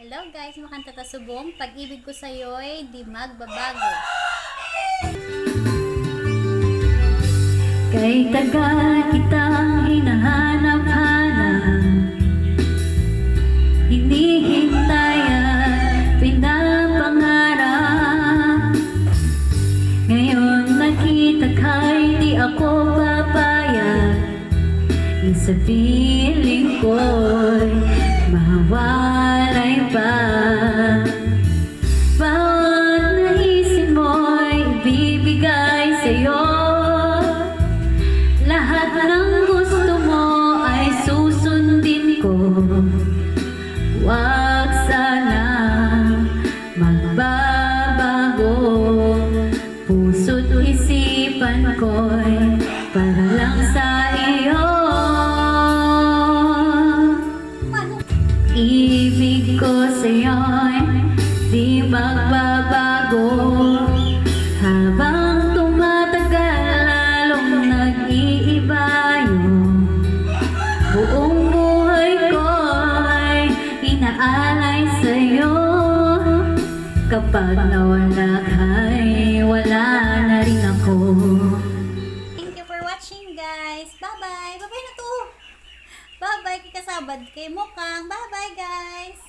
Hello guys, makanta ta subong. Pag-ibig ko sa'yo'y di magbabago. Kay tagal kitang hinahanap-hanap, hinihintay at pinapangarap. Ngayon nakita ka'y di ako papayag, sa piling ko'y mawalay pa. Bawat naisip mo'y ibibigay sa'yo, lahat ng gusto mo ay susundin ko. Huwag sana magbabago, puso't isipan ko'y para lang sa iyo. Ibig ko sa'yo'y di magbabago, habang tumatagal lalong nag-iiba yung buong buhay ko'y inaalay sa'yo. Kapag nawala ka'y wala na rin ako. Thank you for watching guys. Bye-bye. Bye-bye na to. Bye-bye kay kasabad kay Mukang. Bye-bye guys.